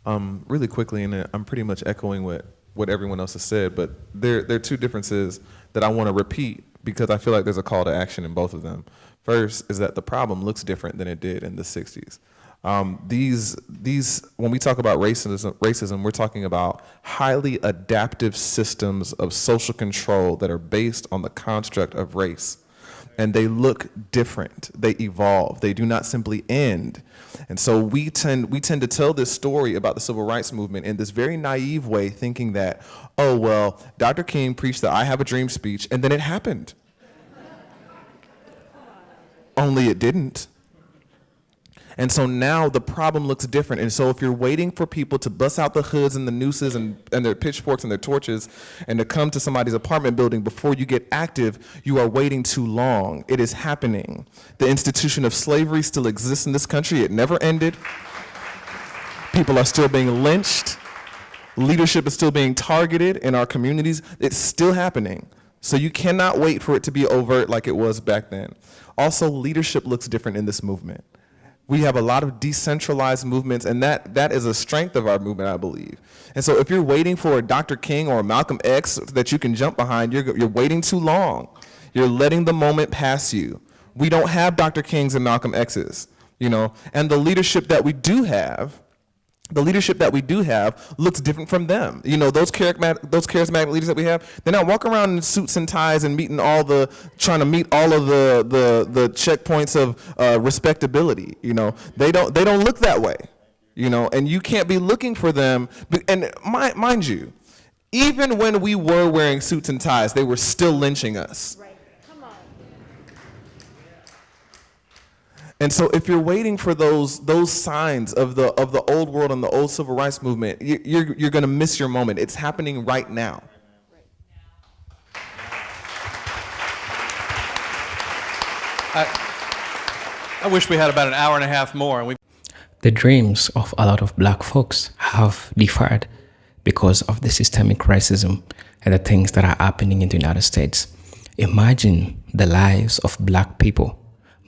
Really quickly, and I'm pretty much echoing what everyone else has said, but there are two differences that I want to repeat because I feel like there's a call to action in both of them. First is that the problem looks different than it did in the 60s. When we talk about racism, we're talking about highly adaptive systems of social control that are based on the construct of race. And they look different. They evolve. They do not simply end. And so we tend to tell this story about the civil rights movement in this very naive way, thinking that, oh, well, Dr. King preached the I Have a Dream speech, and then it happened. Only it didn't. And so now the problem looks different. And so if you're waiting for people to bust out the hoods and the nooses and their pitchforks and their torches and to come to somebody's apartment building before you get active, you are waiting too long. It is happening. The institution of slavery still exists in this country. It never ended. People are still being lynched. Leadership is still being targeted in our communities. It's still happening. So you cannot wait for it to be overt like it was back then. Also, leadership looks different in this movement. We have a lot of decentralized movements, and that is a strength of our movement, I believe. And so if you're waiting for a Dr. King or a Malcolm X that you can jump behind, you're waiting too long. You're letting the moment pass you. We don't have Dr. Kings and Malcolm X's, and the leadership that we do have looks different from them. Those charismatic leaders that we have, they're not walking around in suits and ties and trying to meet all of the checkpoints of respectability. They don't look that way. And you can't be looking for them. And mind you, even when we were wearing suits and ties, they were still lynching us. Right. Come on. And so if you're waiting for those signs of the old world and the old civil rights movement, you're going to miss your moment. It's happening right now. I wish we had about an hour and a half more. The dreams of a lot of black folks have deferred because of the systemic racism and the things that are happening in the United States. Imagine the lives of black people.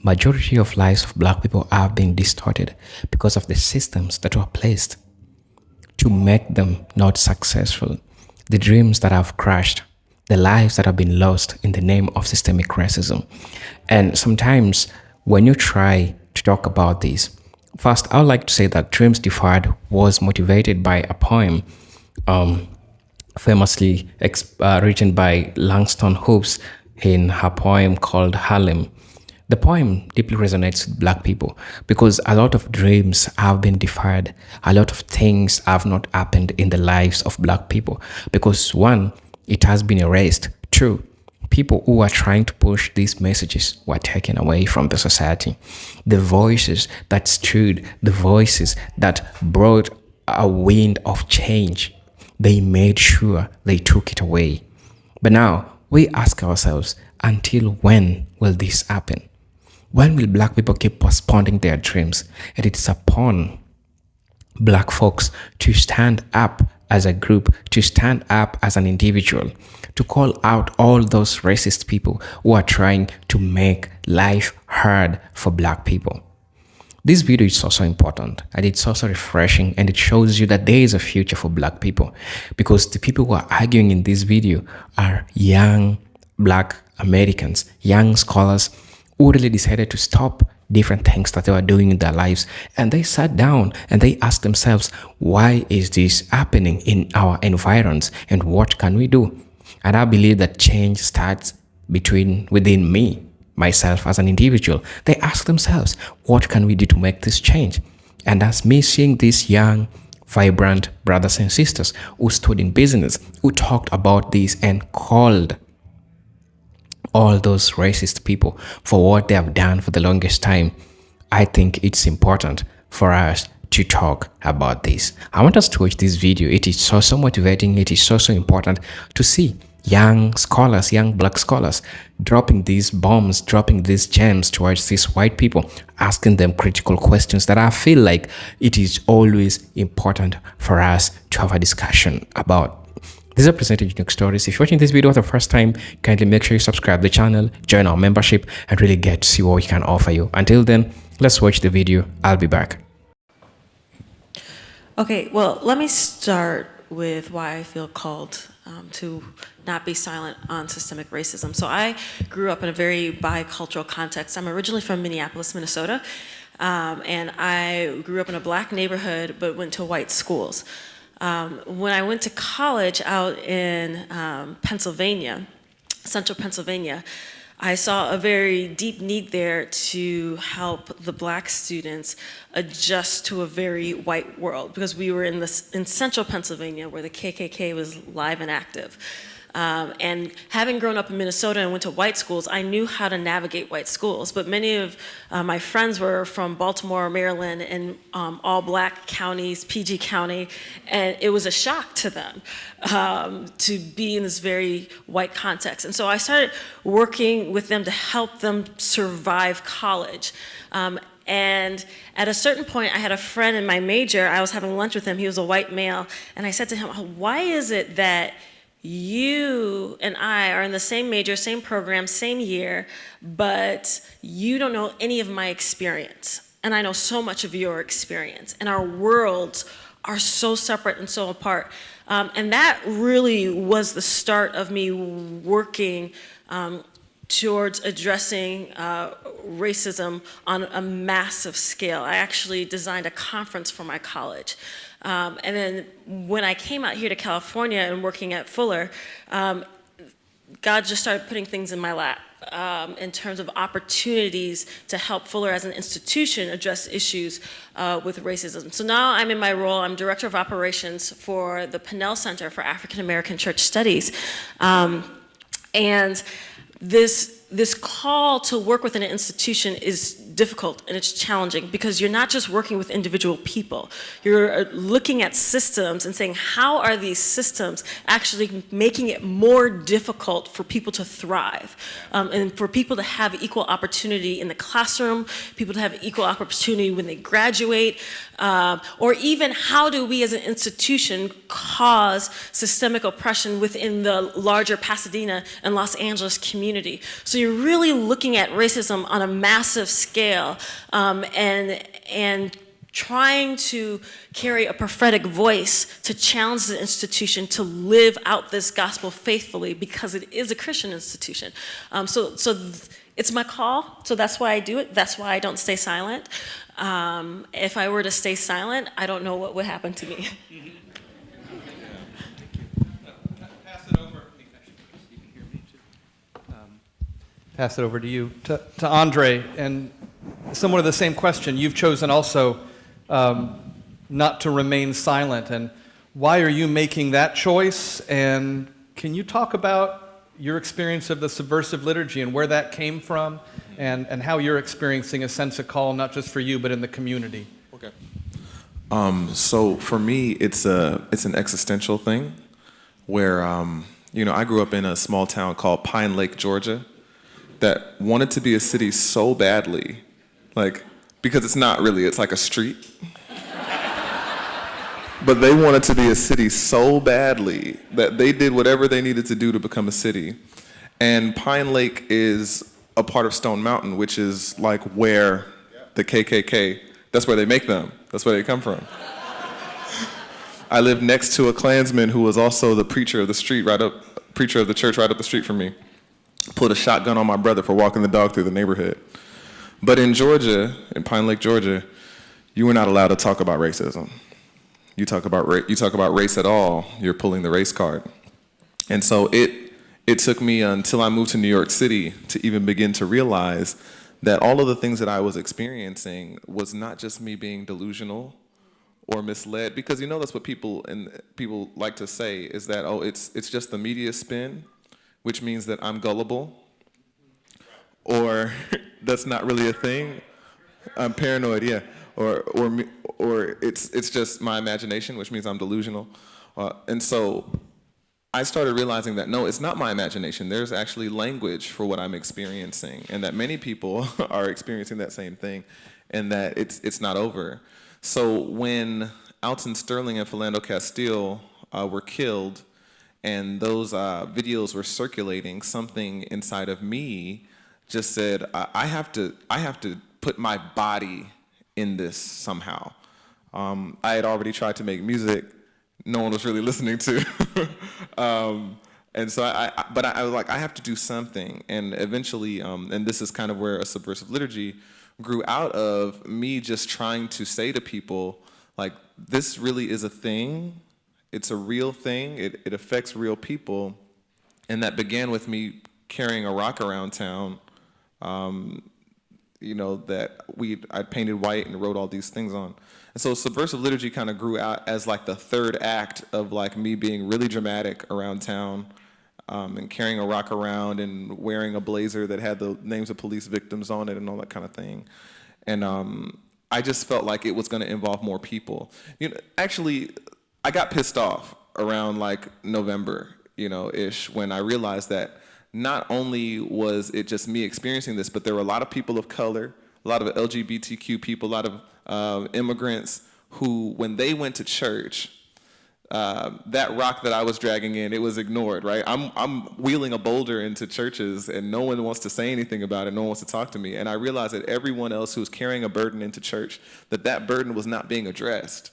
Majority of lives of black people have been distorted because of the systems that were placed to make them not successful. The dreams that have crashed, the lives that have been lost in the name of systemic racism. And sometimes when you try to talk about this, first, I would like to say that Dreams Deferred was motivated by a poem famously written by Langston Hughes in her poem called Harlem. The poem deeply resonates with black people because a lot of dreams have been deferred. A lot of things have not happened in the lives of black people because one, it has been erased. Two, people who are trying to push these messages were taken away from the society. The voices that stood, the voices that brought a wind of change, they made sure they took it away. But now we ask ourselves, until when will this happen? When will black people keep postponing their dreams? And it's upon black folks to stand up as a group, to stand up as an individual, to call out all those racist people who are trying to make life hard for black people. This video is also important and it's also refreshing, and it shows you that there is a future for black people because the people who are arguing in this video are young black Americans, young scholars who really decided to stop different things that they were doing in their lives. And they sat down and they asked themselves, why is this happening in our environs and what can we do? And I believe that change starts within me, myself as an individual. They ask themselves, what can we do to make this change? And as me seeing these young, vibrant brothers and sisters who stood in business, who talked about this and called all those racist people for what they have done for the longest time, I think it's important for us to talk about this. I want us to watch this video. It is so motivating. It is so important to see young scholars, young black scholars dropping these bombs, dropping these gems towards these white people, asking them critical questions that I feel like it is always important for us to have a discussion about. These are presented unique stories. If you're watching this video for the first time, kindly make sure you subscribe to the channel, join our membership, and really get to see what we can offer you. Until then, let's watch the video. I'll be back. Okay, well, let me start with why I feel called to not be silent on systemic racism. So I grew up in a very bicultural context. I'm originally from Minneapolis, Minnesota, and I grew up in a black neighborhood but went to white schools. When I went to college out in Pennsylvania, central Pennsylvania, I saw a very deep need there to help the black students adjust to a very white world, because we were in central Pennsylvania where the KKK was live and active. And having grown up in Minnesota and went to white schools, I knew how to navigate white schools. But many of my friends were from Baltimore, Maryland, and all black counties, PG County, and it was a shock to them to be in this very white context. And so I started working with them to help them survive college. And at a certain point, I had a friend in my major, I was having lunch with him, he was a white male, and I said to him, why is it that you and I are in the same major, same program, same year, but you don't know any of my experience, and I know so much of your experience, and our worlds are so separate and so apart. And that really was the start of me working towards addressing racism on a massive scale. I actually designed a conference for my college. And then when I came out here to California and working at Fuller, God just started putting things in my lap in terms of opportunities to help Fuller as an institution address issues with racism. So now I'm in my role, I'm Director of Operations for the Pinnell Center for African American Church Studies. And this call to work within an institution is difficult and it's challenging, because you're not just working with individual people. You're looking at systems and saying, how are these systems actually making it more difficult for people to thrive, and for people to have equal opportunity in the classroom, people to have equal opportunity when they graduate, or even how do we as an institution cause systemic oppression within the larger Pasadena and Los Angeles community. So you're really looking at racism on a massive scale, and trying to carry a prophetic voice to challenge the institution to live out this gospel faithfully, because it is a Christian institution. So it's my call, so that's why I do it. That's why I don't stay silent. If I were to stay silent, I don't know what would happen to me. Pass it over to you, to Andre, and somewhat of the same question. You've chosen also not to remain silent, and why are you making that choice? And can you talk about your experience of the subversive liturgy and where that came from, and how you're experiencing a sense of call, not just for you, but in the community? Okay. So for me, it's an existential thing where, I grew up in a small town called Pine Lake, Georgia, that wanted to be a city so badly, because it's not really, it's like a street. But they wanted to be a city so badly that they did whatever they needed to do to become a city. And Pine Lake is a part of Stone Mountain, which is like where the KKK, that's where they make them. That's where they come from. I lived next to a Klansman who was also the preacher of the church right up the street from me. Put a shotgun on my brother for walking the dog through the neighborhood. But in Georgia, in Pine Lake, Georgia, you were not allowed to talk about racism. You talk about race at all, you're pulling the race card. And so it took me until I moved to New York City to even begin to realize that all of the things that I was experiencing was not just me being delusional or misled, because that's what people like to say, is that, it's just the media spin, which means that I'm gullible, or that's not really a thing. I'm paranoid, yeah, or it's just my imagination, which means I'm delusional, and so I started realizing that no, it's not my imagination. There's actually language for what I'm experiencing, and that many people are experiencing that same thing, and that it's not over. So when Alton Sterling and Philando Castile were killed, and those videos were circulating, something inside of me just said, I have to put my body in this somehow. I had already tried to make music no one was really listening to. And so I was like, I have to do something. And eventually, and this is kind of where a subversive liturgy grew out of me just trying to say to people, like, this really is a thing. It's a real thing. It affects real people. And that began with me carrying a rock around town, that I painted white and wrote all these things on. And so subversive liturgy kind of grew out as like the third act of like me being really dramatic around town, and carrying a rock around and wearing a blazer that had the names of police victims on it and all that kind of thing. And I just felt like it was going to involve more people. Actually, I got pissed off around like November-ish when I realized that not only was it just me experiencing this, but there were a lot of people of color, a lot of LGBTQ people, a lot of immigrants who, when they went to church, that rock that I was dragging in, it was ignored, right? I'm wheeling a boulder into churches and no one wants to say anything about it, no one wants to talk to me. And I realized that everyone else who was carrying a burden into church, that burden was not being addressed.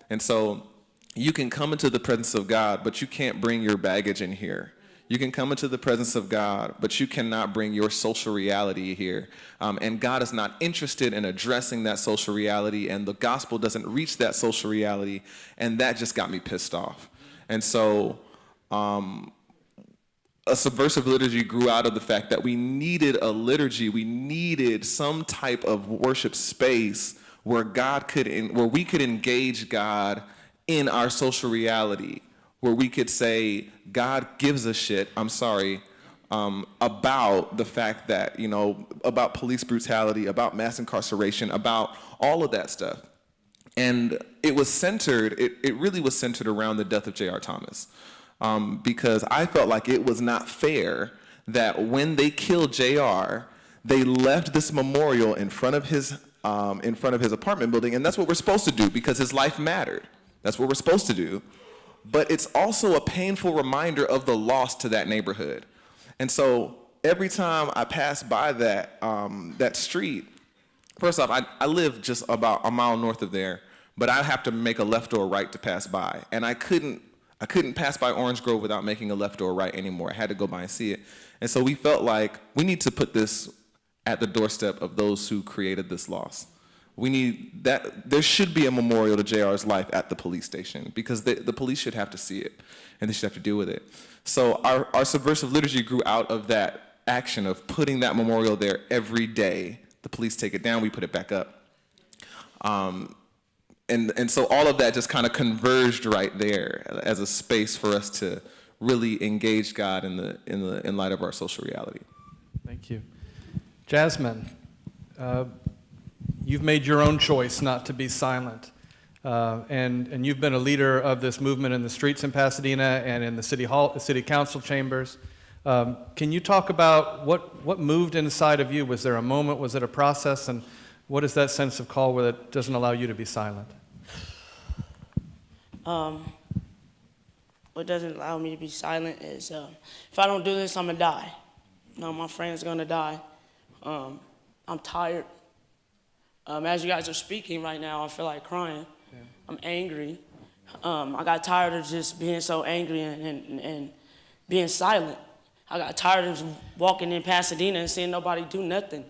And so you can come into the presence of God, but you can't bring your baggage in here. You can come into the presence of God, but you cannot bring your social reality here. And God is not interested in addressing that social reality, and the gospel doesn't reach that social reality, and that just got me pissed off. And so a subversive liturgy grew out of the fact that we needed a liturgy, we needed some type of worship space where we could engage God in our social reality, where we could say, God gives a shit, about the fact that, about police brutality, about mass incarceration, about all of that stuff. And it was centered, it really was centered around the death of J.R. Thomas. Because I felt like it was not fair that when they killed J.R., they left this memorial in front of his apartment building, and that's what we're supposed to do because his life mattered. That's what we're supposed to do. But it's also a painful reminder of the loss to that neighborhood. And so every time I pass by that street, first off, I live just about a mile north of there, but I have to make a left or a right to pass by. And I couldn't pass by Orange Grove without making a left or a right anymore. I had to go by and see it. And so we felt like we need to put this at the doorstep of those who created this loss. We need that. There should be a memorial to JR's life at the police station because the police should have to see it and they should have to deal with it. So our subversive liturgy grew out of that action of putting that memorial there every day. The police take it down, we put it back up. And so all of that just kind of converged right there as a space for us to really engage God in light of our social reality. Thank you. Jasmine, you've made your own choice not to be silent. And you've been a leader of this movement in the streets in Pasadena and in the city council chambers. Can you talk about what moved inside of you? Was there a moment? Was it a process? And what is that sense of call where it doesn't allow you to be silent? What doesn't allow me to be silent is if I don't do this, I'm going to die. My friend's going to die. I'm tired. As you guys are speaking right now, I feel like crying. Yeah. I'm angry. I got tired of just being so angry and being silent. I got tired of walking in Pasadena and seeing nobody do nothing.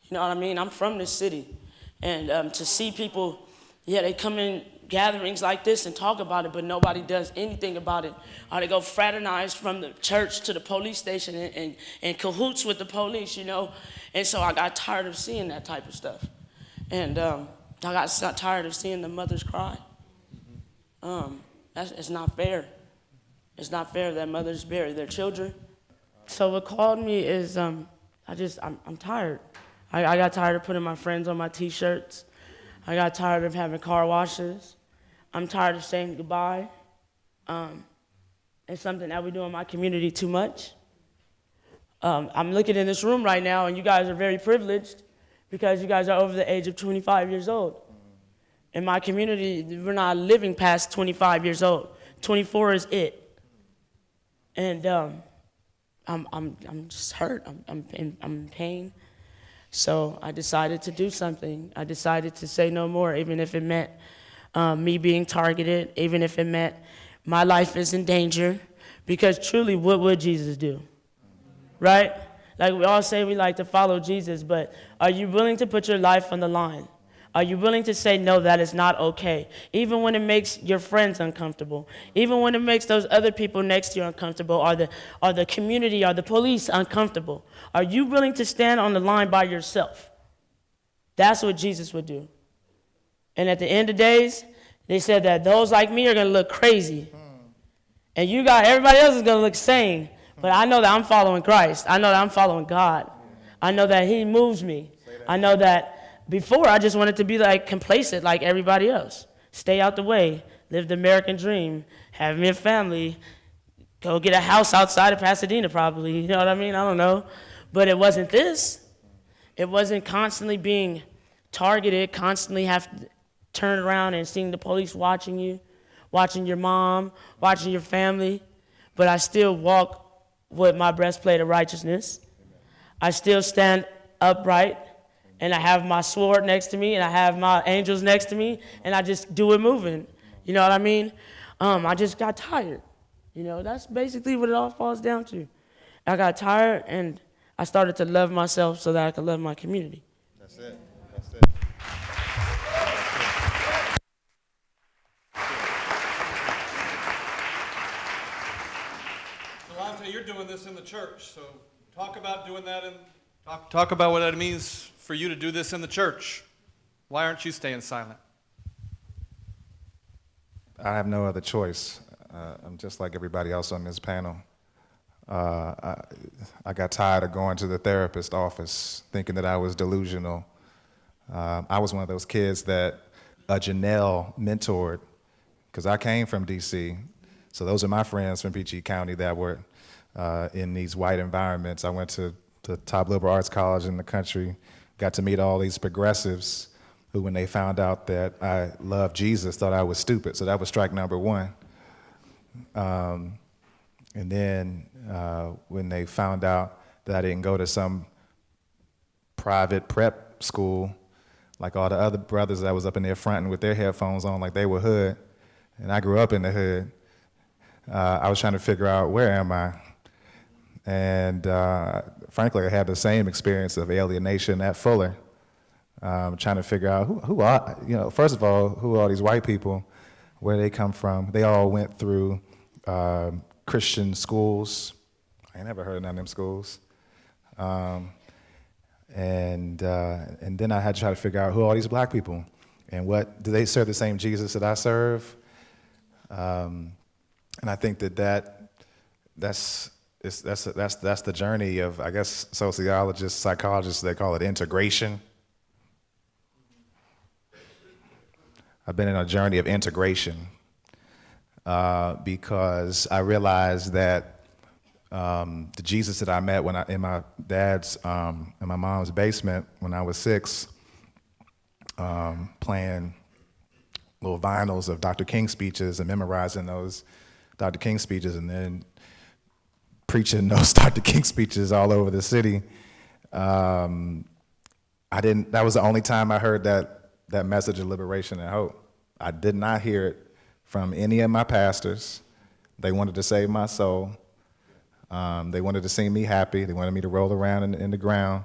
You know what I mean? I'm from this city. And to see people, they come in gatherings like this and talk about it, but nobody does anything about it. Or they go fraternize from the church to the police station and cahoots with the police, And so I got tired of seeing that type of stuff. And I got tired of seeing the mothers cry. It's not fair. It's not fair that mothers bury their children. So what called me is I'm tired. I got tired of putting my friends on my T-shirts. I got tired of having car washes. I'm tired of saying goodbye. It's something that we do in my community too much. I'm looking in this room right now, and you guys are very privileged because you guys are over the age of 25 years old. In my community, we're not living past 25 years old. 24 is it. And I'm just hurt. I'm in pain. So I decided to do something. I decided to say no more, even if it meant me being targeted, even if it meant my life is in danger. Because truly, what would Jesus do? Right? Like we all say we like to follow Jesus, but are you willing to put your life on the line? Are you willing to say, no, that is not okay? Even when it makes your friends uncomfortable, even when it makes those other people next to you uncomfortable, or the community, or the police uncomfortable. Are you willing to stand on the line by yourself? That's what Jesus would do. And at the end of days, they said that those like me are going to look crazy. And everybody else is going to look sane. But I know that I'm following Christ. I know that I'm following God. I know that he moves me. I know that before I just wanted to be like complacent like everybody else. Stay out the way, live the American dream, have me a family, go get a house outside of Pasadena probably, you know what I mean? I don't know. But it wasn't this. It wasn't constantly being targeted, constantly have to turn around and seeing the police watching you, watching your mom, watching your family. But I still walk with my breastplate of righteousness. I still stand upright, and I have my sword next to me, and I have my angels next to me, and I just do it moving. You know what I mean? I just got tired. You know, that's basically what it all falls down to. I got tired, and I started to love myself so that I could love my community. That's it. That's it. Delonte, you're doing this in the church, so talk about doing that and talk about what it means for you to do this in the church. Why aren't you staying silent? I have no other choice. I'm just like everybody else on this panel. I got tired of going to the therapist office thinking that I was delusional. I was one of those kids that Janelle mentored, because I came from DC. So those are my friends from PG County that were in these white environments. I went to the top liberal arts college in the country, got to meet all these progressives who, when they found out that I loved Jesus, thought I was stupid. So that was strike number one. And then when they found out that I didn't go to some private prep school, like all the other brothers that was up in there fronting with their headphones on like they were hood, and I grew up in the hood, I was trying to figure out, where am I? And frankly, I had the same experience of alienation at Fuller, trying to figure out who are, first of all, who are all these white people, where they come from. They all went through Christian schools. I ain't never heard of none of them schools. And then I had to try to figure out who are all these black people, and what do they serve the same Jesus that I serve? And I think that's the journey of, I guess, sociologists, psychologists, they call it integration. I've been in a journey of integration because I realized that the Jesus that I met in my dad's, in my mom's basement when I was 6, playing little vinyls of Dr. King speeches and memorizing those Dr. King speeches, and then preaching those Dr. King speeches all over the city. That was the only time I heard that message of liberation and hope. I did not hear it from any of my pastors. They wanted to save my soul. They wanted to see me happy. They wanted me to roll around in the ground,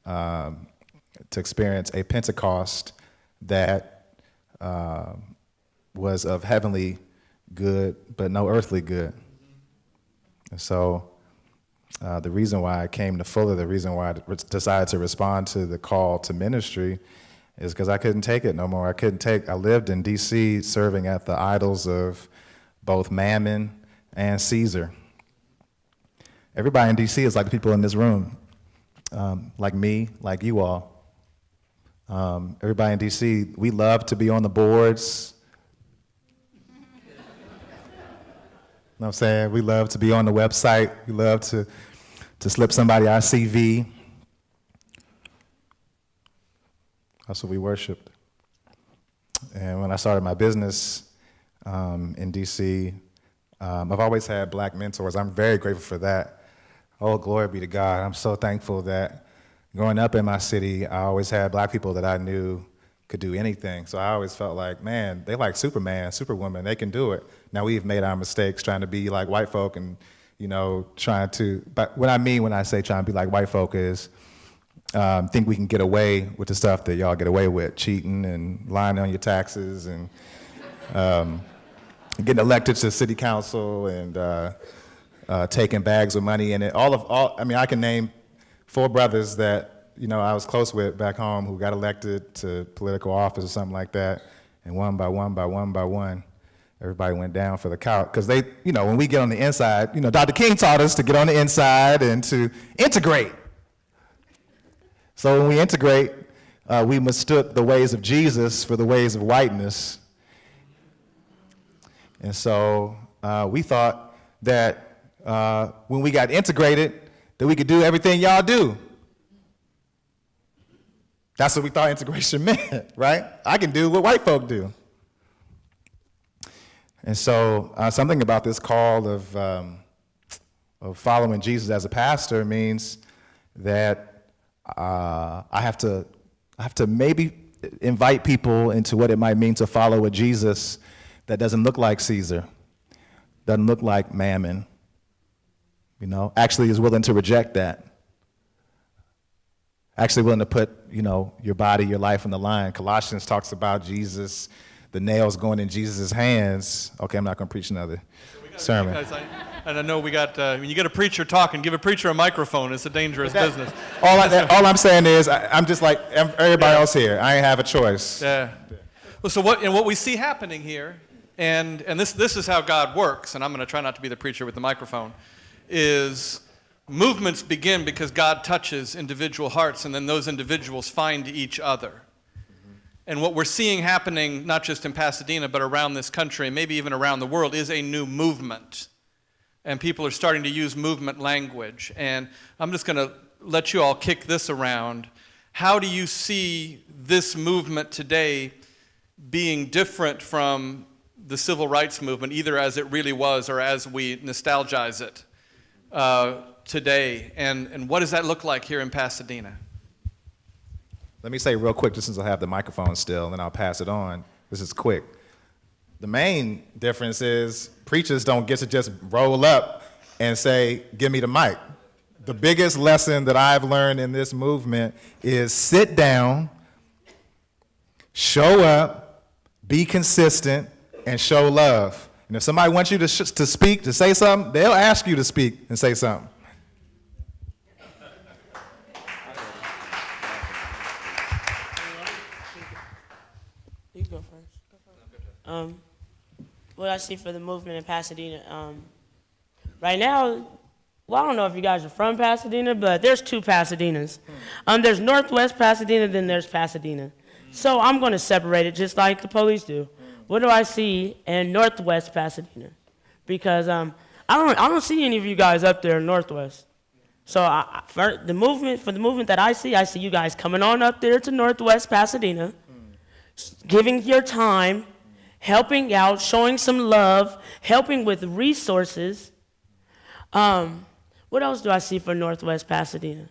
to experience a Pentecost that was of heavenly good, but no earthly good. And so the reason why I came to Fuller, the reason why I decided to respond to the call to ministry is because I couldn't take it no more. I lived in DC serving at the idols of both Mammon and Caesar. Everybody in DC is like the people in this room, like me, like you all. Everybody in DC, we love to be on the boards. You know what I'm saying? We love to be on the website. We love to slip somebody our CV. That's what we worshiped. And when I started my business in DC, I've always had black mentors. I'm very grateful for that. Oh, glory be to God. I'm so thankful that growing up in my city, I always had black people that I knew could do anything. So I always felt like, man, they like Superman, Superwoman, they can do it. Now we've made our mistakes trying to be like white folk and, trying to, but what I mean when I say trying to be like white folk is think we can get away with the stuff that y'all get away with, cheating and lying on your taxes and getting elected to city council and taking bags of money and I can name 4 brothers that I was close with back home who got elected to political office or something like that, and one by one, everybody went down for the count because they, when we get on the inside, Dr. King taught us to get on the inside and to integrate. So when we integrate, we mistook the ways of Jesus for the ways of whiteness, and so we thought that when we got integrated, that we could do everything y'all do. That's what we thought integration meant, right? I can do what white folk do. And so something about this call of following Jesus as a pastor means that I have to maybe invite people into what it might mean to follow a Jesus that doesn't look like Caesar, doesn't look like Mammon, actually is willing to reject that. Actually willing to put, your body, your life on the line. Colossians talks about Jesus, the nails going in Jesus' hands. Okay, I'm not going to preach another sermon. And I know we got, when you get a preacher talking, give a preacher a microphone. It's a dangerous business. All I'm saying is, I'm just like everybody else here. I ain't have a choice. Yeah. Well, so what we see happening here, and this is how God works, and I'm going to try not to be the preacher with the microphone, is movements begin because God touches individual hearts, and then those individuals find each other. And what we're seeing happening, not just in Pasadena, but around this country, and maybe even around the world, is a new movement. And people are starting to use movement language. And I'm just going to let you all kick this around. How do you see this movement today being different from the civil rights movement, either as it really was or as we nostalgize it today? And what does that look like here in Pasadena? Let me say real quick, just since I have the microphone still, and then I'll pass it on. This is quick. The main difference is preachers don't get to just roll up and say, give me the mic. The biggest lesson that I've learned in this movement is sit down, show up, be consistent, and show love. And if somebody wants you to speak, to say something, they'll ask you to speak and say something. You go first. What I see for the movement in Pasadena, right now, well, I don't know if you guys are from Pasadena, but there's 2 Pasadenas. There's Northwest Pasadena, then there's Pasadena. So I'm going to separate it just like the police do. What do I see in Northwest Pasadena? Because I don't see any of you guys up there in Northwest. So for the movement that I see you guys coming on up there to Northwest Pasadena, giving your time, helping out, showing some love, helping with resources. What else do I see for Northwest Pasadena?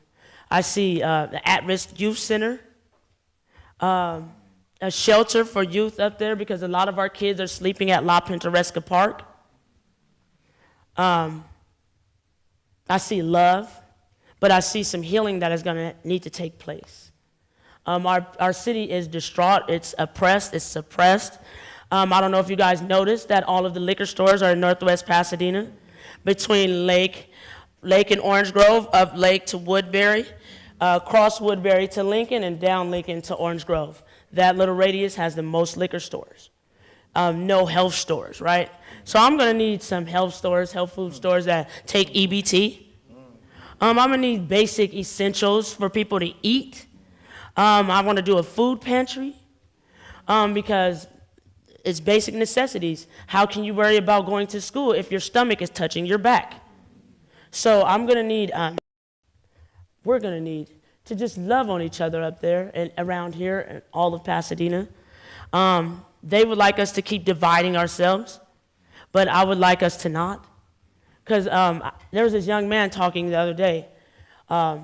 I see the At-Risk Youth Center, a shelter for youth up there because a lot of our kids are sleeping at La Pintoresca Park. I see love, but I see some healing that is going to need to take place. Our city is distraught, it's oppressed, it's suppressed. I don't know if you guys noticed that all of the liquor stores are in Northwest Pasadena, between Lake and Orange Grove, up Lake to Woodbury, cross Woodbury to Lincoln, and down Lincoln to Orange Grove. That little radius has the most liquor stores. No health stores, right? So I'm going to need some health stores, health food stores that take EBT. I'm going to need basic essentials for people to eat. I want to do a food pantry because it's basic necessities. How can you worry about going to school if your stomach is touching your back? So I'm going to need, we're going to need to just love on each other up there and around here and all of Pasadena. They would like us to keep dividing ourselves, but I would like us to not. Because there was this young man talking the other day. I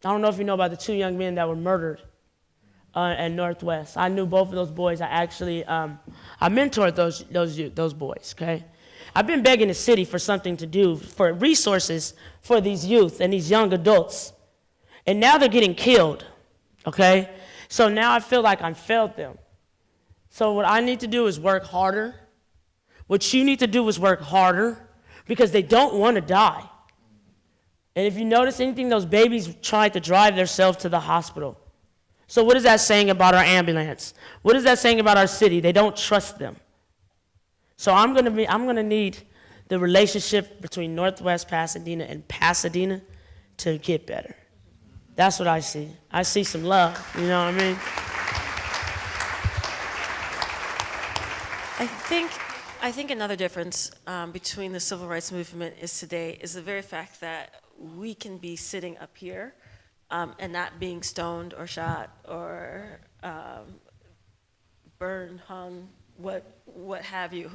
don't know if you know about the 2 young men that were murdered at Northwest. I knew both of those boys. I actually, I mentored those boys, okay? I've been begging the city for something to do, for resources for these youth and these young adults. And now they're getting killed, okay? So now I feel like I failed them. So what I need to do is work harder. What you need to do is work harder because they don't want to die. And if you notice anything, those babies tried to drive themselves to the hospital. So what is that saying about our ambulance? What is that saying about our city? They don't trust them. So I'm gonna need the relationship between Northwest Pasadena and Pasadena to get better. That's what I see. I see some love, you know what I mean? I think another difference between the civil rights movement is today is the very fact that we can be sitting up here and not being stoned or shot or burned, hung, what have you.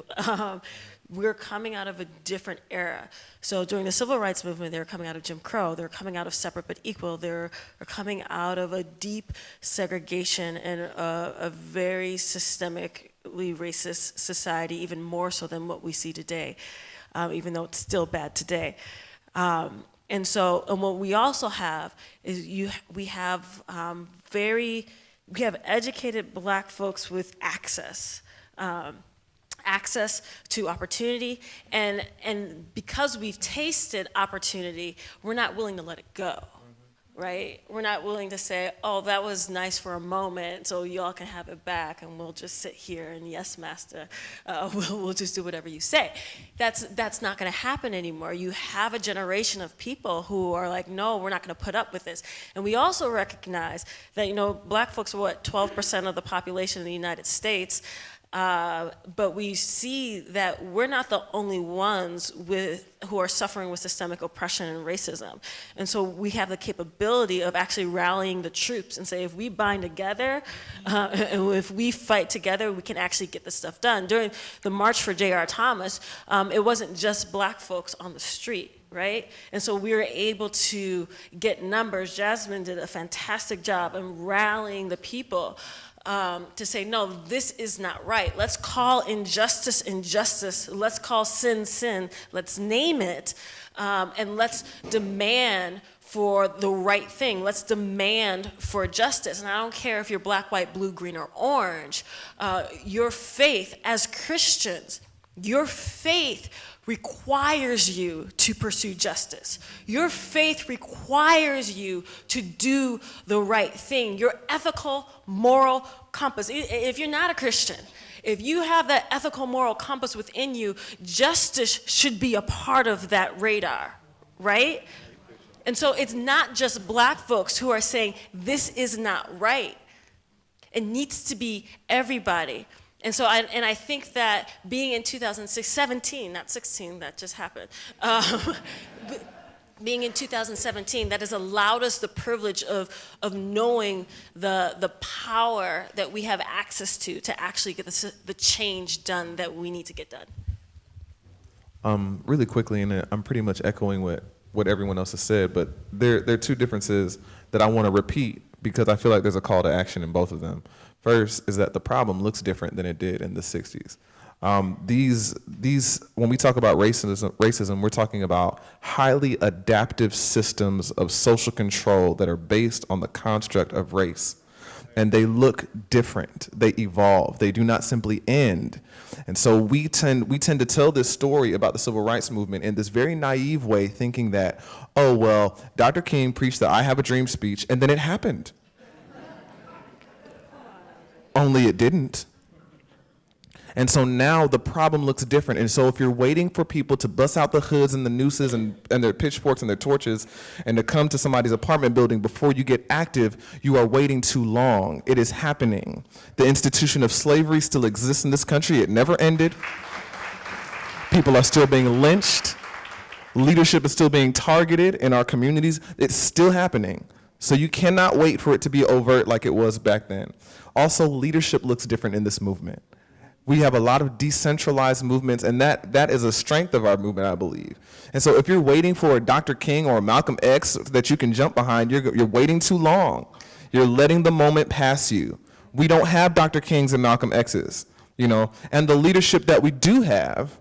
We're coming out of a different era. So during the civil rights movement, they were coming out of Jim Crow. They were coming out of separate but equal. They were coming out of a deep segregation and a very systemically racist society, even more so than what we see today, even though it's still bad today. And what we also have is we have educated Black folks with access. Access to opportunity, and because we've tasted opportunity, we're not willing to let it go, right? We're not willing to say, oh, that was nice for a moment, so y'all can have it back, and we'll just sit here and yes, master, we'll just do whatever you say. That's not gonna happen anymore. You have a generation of people who are like, no, we're not gonna put up with this. And we also recognize that, Black folks are 12% of the population in the United States, but we see that we're not the only ones who are suffering with systemic oppression and racism. And so we have the capability of actually rallying the troops and say, if we bind together, and if we fight together, we can actually get this stuff done. During the March for J.R. Thomas, it wasn't just Black folks on the street, right? And so we were able to get numbers. Jasmine did a fantastic job in rallying the people to say, no, this is not right. Let's call injustice injustice. Let's call sin sin. Let's name it, and let's demand for the right thing. Let's demand for justice. And I don't care if you're Black, white, blue, green, or orange. Your faith as Christians, your faith requires you to pursue justice. Your faith requires you to do the right thing. Your ethical, moral compass. If you're not a Christian, if you have that ethical, moral compass within you, justice should be a part of that radar, right? And so it's not just Black folks who are saying, this is not right. It needs to be everybody. And so, I think that being in 2017, not 16, that just happened, being in 2017, that has allowed us the privilege of knowing the power that we have access to actually get the change done that we need to get done. Really quickly, and I'm pretty much echoing what everyone else has said, but there are two differences that I want to repeat because I feel like there's a call to action in both of them. First is that the problem looks different than it did in the 60s. When we talk about racism, we're talking about highly adaptive systems of social control that are based on the construct of race. And they look different, they evolve, they do not simply end. And so we tend to tell this story about the civil rights movement in this very naive way, thinking that, oh, well, Dr. King preached the I Have a Dream speech, and then it happened. Only it didn't. And so now the problem looks different. And so if you're waiting for people to bust out the hoods and the nooses and their pitchforks and their torches and to come to somebody's apartment building before you get active, you are waiting too long. It is happening. The institution of slavery still exists in this country. It never ended. People are still being lynched. Leadership is still being targeted in our communities. It's still happening. So you cannot wait for it to be overt like it was back then. Also, leadership looks different in this movement. We have a lot of decentralized movements, and that is a strength of our movement, I believe. And so if you're waiting for a Dr. King or a Malcolm X that you can jump behind, you're waiting too long. You're letting the moment pass you. We don't have Dr. Kings and Malcolm X's, and the leadership that we do have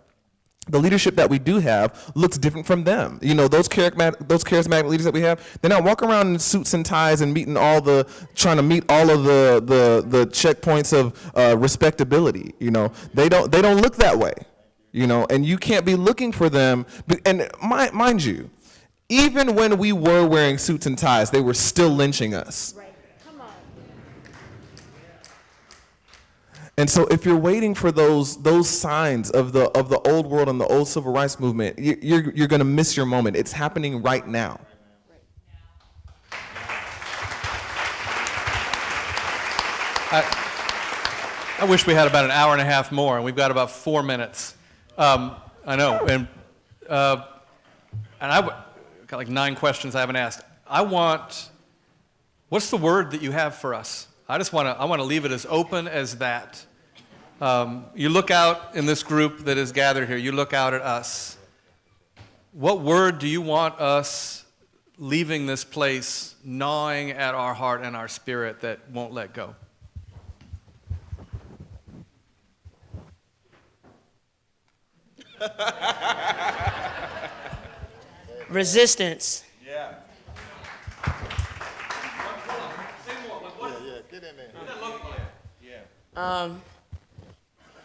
looks different from them. Those charismatic leaders that we have, they're not walking around in suits and ties and trying to meet all of the checkpoints of respectability. They don't look that way. And you can't be looking for them. And mind you, even when we were wearing suits and ties, they were still lynching us. And so if you're waiting for those signs of the old world and the old civil rights movement, you're going to miss your moment. It's happening right now. I wish we had about an hour and a half more, and we've got about 4 minutes. I know, and I got like 9 questions I haven't asked. What's the word that you have for us? I want to leave it as open as that. You look out in this group that is gathered here, you look out at us. What word do you want us leaving this place gnawing at our heart and our spirit that won't let go? Resistance. Yeah.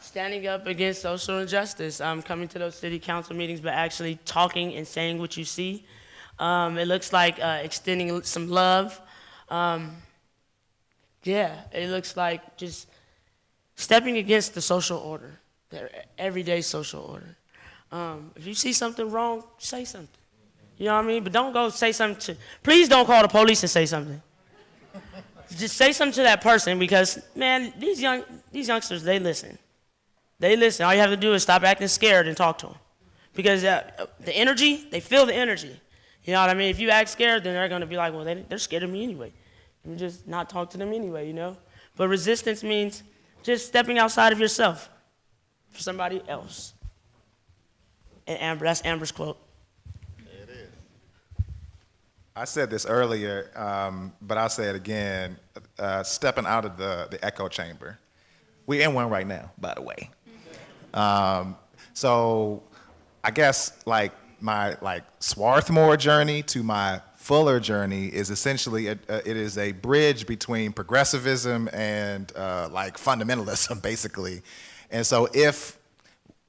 Standing up against social injustice. Coming to those city council meetings, but actually talking and saying what you see. It looks like extending some love. It looks like just stepping against the social order, the everyday social order. If you see something wrong, say something. You know what I mean? But don't go say something please don't call the police and say something. Just say something to that person because, man, these youngsters, they listen. They listen. All you have to do is stop acting scared and talk to them. Because the energy, they feel the energy. You know what I mean? If you act scared, then they're going to be like, well, they're scared of me anyway. You just not talk to them anyway, But resistance means just stepping outside of yourself for somebody else. And that's Amber's quote. I said this earlier, but I'll say it again, stepping out of the echo chamber. We're in one right now, by the way. So I guess my Swarthmore journey to my Fuller journey is essentially, it is a bridge between progressivism and fundamentalism, basically. And so if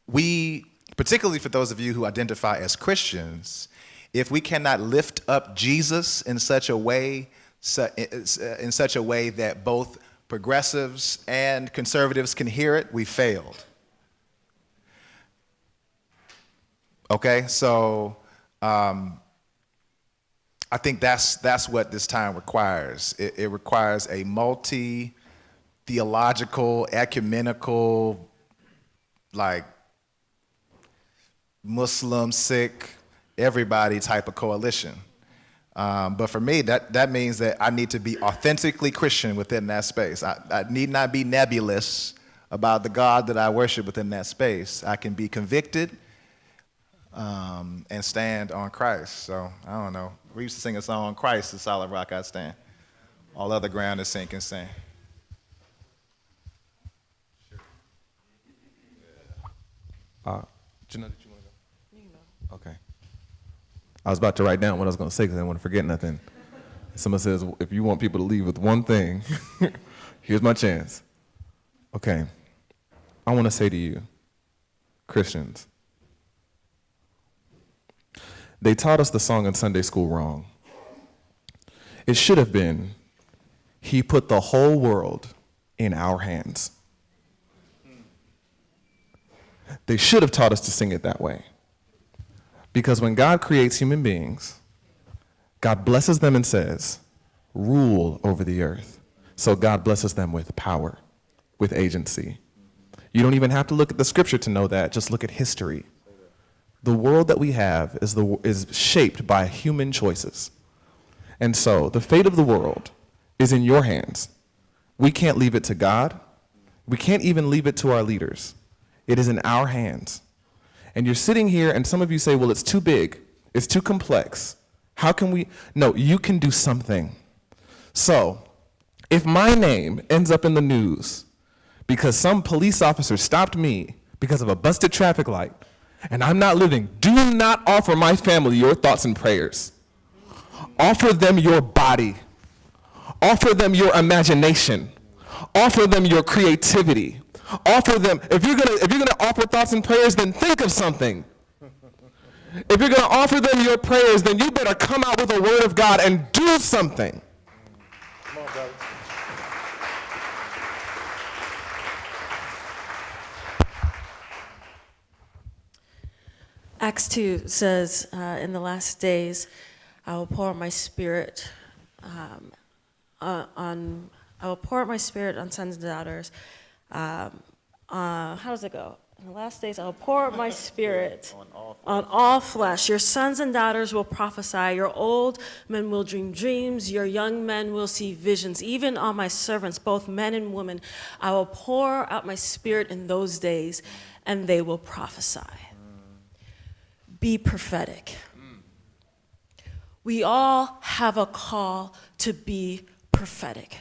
we, particularly for those of you who identify as Christians, if we cannot lift up Jesus in such a way that both progressives and conservatives can hear it, we failed. Okay, so I think that's what this time requires. It requires a multi-theological, ecumenical, Muslim, Sikh, everybody type of coalition. But for me, that means that I need to be authentically Christian within that space. I need not be nebulous about the God that I worship within that space. I can be convicted and stand on Christ. So, I don't know. We used to sing a song, Christ, the solid rock I stand. All other ground is sinking sand. Janelle, did you want to go? You can go. Okay. I was about to write down what I was going to say because I didn't want to forget nothing. Someone says, if you want people to leave with one thing, here's my chance. Okay. I want to say to you, Christians, they taught us the song in Sunday school wrong. It should have been, He put the whole world in our hands. They should have taught us to sing it that way. Because when God creates human beings, God blesses them and says, rule over the earth. So God blesses them with power, with agency. You don't even have to look at the scripture to know that. Just look at history. The world that we have is shaped by human choices. And so the fate of the world is in your hands. We can't leave it to God. We can't even leave it to our leaders. It is in our hands. And you're sitting here and some of you say, well, it's too big. It's too complex. How can we? No, you can do something. So If my name ends up in the news because some police officer stopped me because of a busted traffic light and I'm not living, do not offer my family your thoughts and prayers. Offer them your body. Offer them your imagination. Offer them your creativity. Offer them, if you're gonna offer thoughts and prayers, then think of something. If you're gonna offer them your prayers, then you better come out with a word of God and do something. Come on, brother. Acts 2 says, in the last days, I will pour out my spirit on sons and daughters. How does it go? In the last days, I will pour out my spirit on all flesh. Your sons and daughters will prophesy. Your old men will dream dreams. Your young men will see visions. Even on my servants, both men and women, I will pour out my spirit in those days, and they will prophesy. Be prophetic. We all have a call to be prophetic.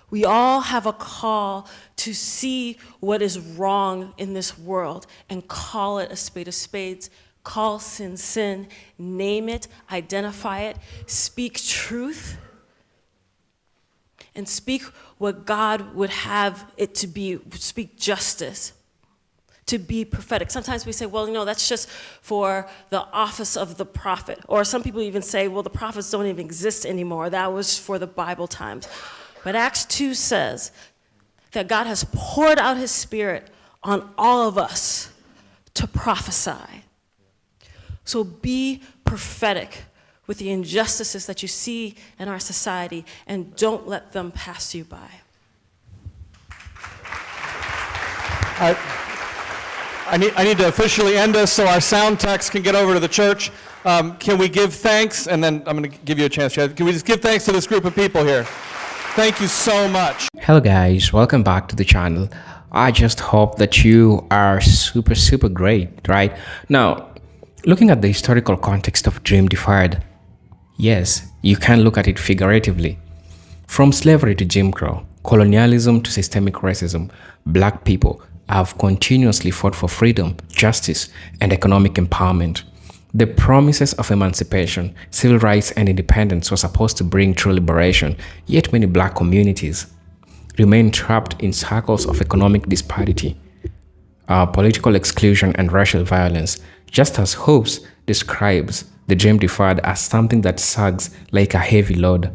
We all have a call to see what is wrong in this world and call it a spade of spades, call sin sin, name it, identify it, speak truth, and speak what God would have it to be, speak justice, to be prophetic. Sometimes we say, well, that's just for the office of the prophet. Or some people even say, well, the prophets don't even exist anymore. That was for the Bible times. But Acts 2 says that God has poured out his spirit on all of us to prophesy. So be prophetic with the injustices that you see in our society, and don't let them pass you by. I need to officially end us so our sound techs can get over to the church. Can we give thanks? And then I'm going to give you a chance, Chad. Can we just give thanks to this group of people here? Thank you so much. Hello guys, welcome back to the channel. I just hope that you are super great, right? Now, looking at the historical context of Dream Deferred, yes, you can look at it figuratively. From slavery to Jim Crow, colonialism to systemic racism, black people have continuously fought for freedom, justice, and economic empowerment. The promises of emancipation, civil rights, and independence were supposed to bring true liberation, yet many black communities remain trapped in circles of economic disparity, political exclusion, and racial violence, just as Hobbes describes the dream deferred as something that sags like a heavy load.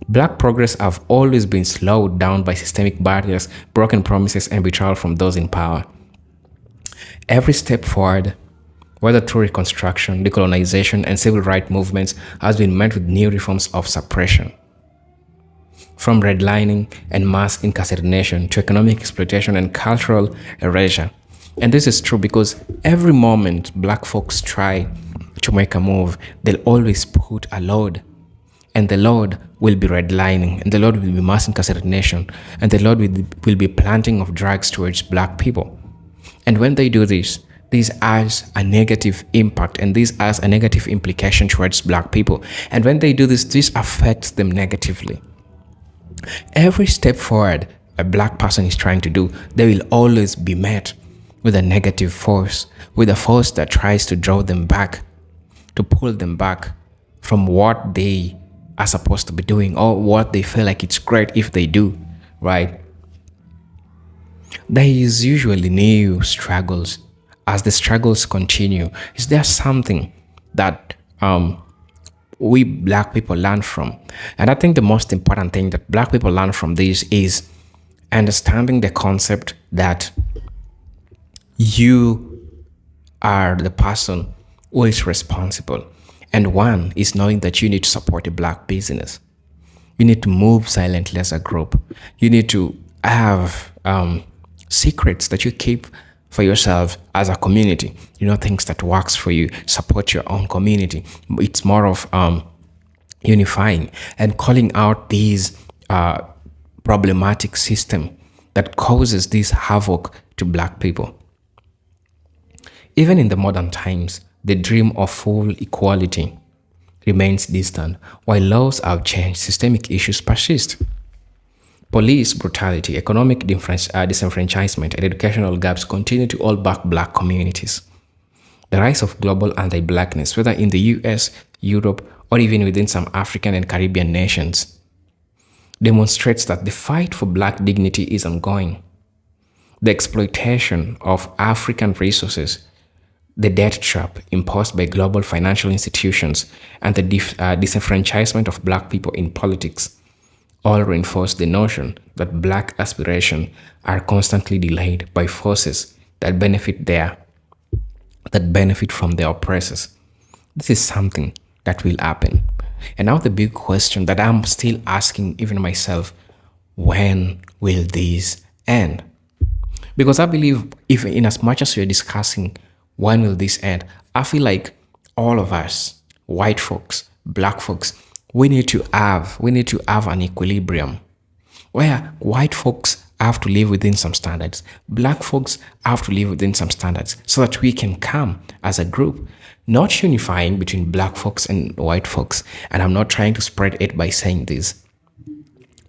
Black progress have always been slowed down by systemic barriers, broken promises, and betrayal from those in power. Every step forward, whether through Reconstruction, decolonization, and civil rights movements, has been met with new reforms of suppression. From redlining and mass incarceration to economic exploitation and cultural erasure. And this is true because every moment black folks try to make a move, they'll always put a load. And the Lord will be redlining, and the Lord will be mass incarceration, and the Lord will be planting of drugs towards black people. And when they do this has a negative impact, and this has a negative implication towards black people. And when they do this affects them negatively. Every step forward a black person is trying to do, they will always be met with a negative force, with a force that tries to draw them back, to pull them back from what they are supposed to be doing, or what they feel like it's great if they do, right? There is usually new struggles. As the struggles continue, is there something that we black people learn from? And I think the most important thing that black people learn from this is understanding the concept that you are the person who is responsible. And one is knowing that you need to support a black business. You need to move silently as a group. You need to have secrets that you keep for yourself as a community. Things that works for you. Support your own community. It's more of unifying and calling out these problematic system that causes this havoc to black people. Even in the modern times, the dream of full equality remains distant. While laws have changed, systemic issues persist. Police brutality, economic disenfranchisement, and educational gaps continue to hold back black communities. The rise of global anti-blackness, whether in the US, Europe, or even within some African and Caribbean nations, demonstrates that the fight for black dignity is ongoing. The exploitation of African resources, the debt trap imposed by global financial institutions, and the disenfranchisement of black people in politics all reinforce the notion that black aspirations are constantly delayed by forces that benefit from their oppressors. This is something that will happen. And now the big question that I'm still asking even myself, when will this end? Because I believe, if in as much as we're discussing when will this end, I feel like all of us, white folks, black folks, we need to have an equilibrium where white folks have to live within some standards, black folks have to live within some standards, so that we can come as a group, not unifying between black folks and white folks. And I'm not trying to spread it by saying this,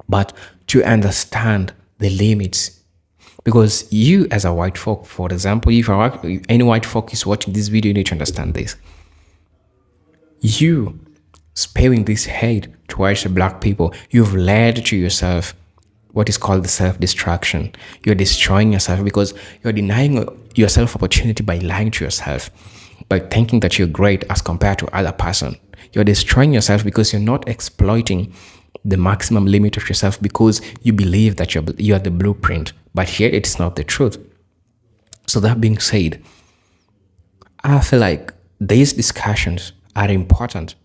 but to understand the limits. Because you as a white folk, for example, if any white folk is watching this video, you need to understand this. You spewing this hate towards the black people, you've led to yourself what is called the self-destruction. You're destroying yourself because you're denying yourself opportunity by lying to yourself, by thinking that you're great as compared to other person. You're destroying yourself because you're not exploiting the maximum limit of yourself because you believe that you are the blueprint, but yet it's not the truth. So that being said, I feel like these discussions are important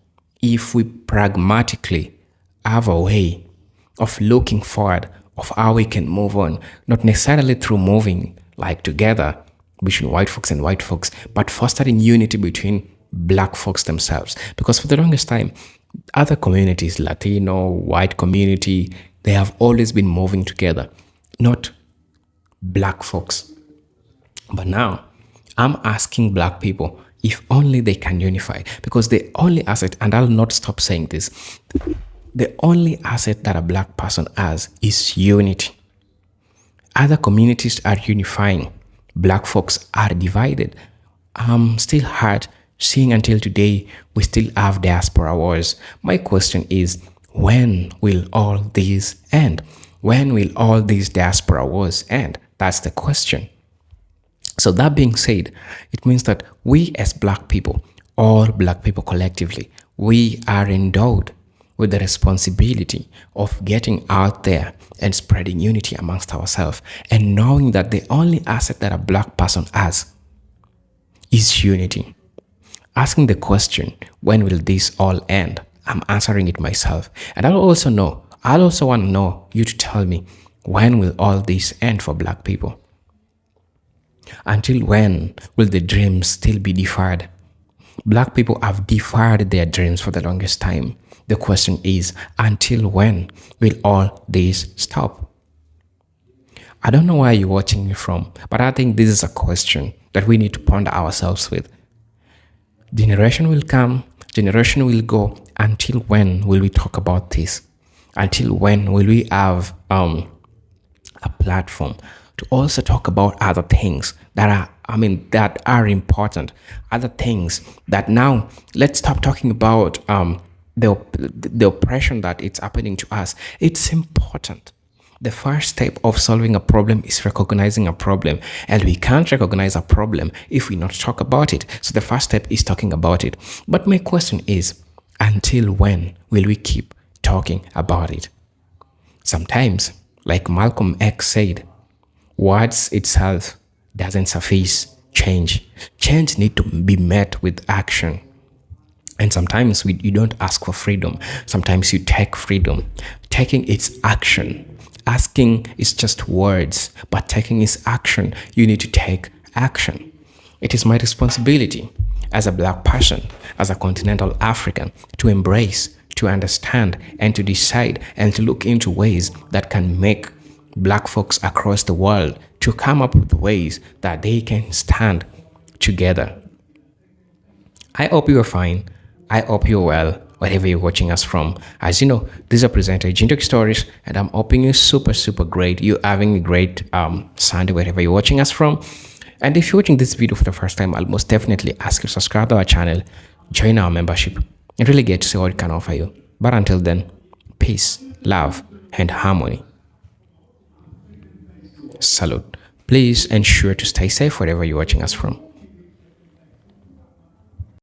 if we pragmatically have a way of looking forward of how we can move on, not necessarily through moving like together between white folks and white folks, but fostering unity between black folks themselves. Because for the longest time, other communities, Latino, white community, they have always been moving together, not black folks. But now, I'm asking black people if only they can unify, because the only asset, and I'll not stop saying this, the only asset that a black person has is unity. Other communities are unifying. Black folks are divided. I'm still hurt seeing until today we still have diaspora wars. My question is, when will all these end? When will all these diaspora wars end? That's the question. So that being said, it means that we as black people, all black people collectively, we are endowed with the responsibility of getting out there and spreading unity amongst ourselves, and knowing that the only asset that a black person has is unity. Asking the question, when will this all end? I'm answering it myself. And I'll also want to know you to tell me, when will all this end for black people? Until when will the dreams still be deferred? Black people have deferred their dreams for the longest time. The question is, until when will all this stop? I don't know where you're watching me from, but I think this is a question that we need to ponder ourselves with. Generation will come, generation will go. Until when will we talk about this? Until when will we have a platform to also talk about other things that are important, other things that now, let's stop talking about the oppression that it's happening to us. It's important. The first step of solving a problem is recognizing a problem, and we can't recognize a problem if we not talk about it. So the first step is talking about it. But my question is, until when will we keep talking about it? Sometimes, like Malcolm X said, words itself doesn't suffice change. Change needs to be met with action. And sometimes you don't ask for freedom. Sometimes you take freedom. Taking its action. Asking is just words, but taking is action. You need to take action. It is my responsibility as a black person, as a continental African, to embrace, to understand, and to decide, and to look into ways that can make black folks across the world to come up with ways that they can stand together. I hope you're fine. I hope you're well. wherever you're watching us from. As you know, this is a presenter, Jindoki Stories, and I'm hoping you're super great. You're having a great Sunday wherever you're watching us from. And if you're watching this video for the first time, I'll most definitely ask you to subscribe to our channel, join our membership, and really get to see what it can offer you. But until then, peace, love, and harmony. Salute. Please ensure to stay safe wherever you're watching us from.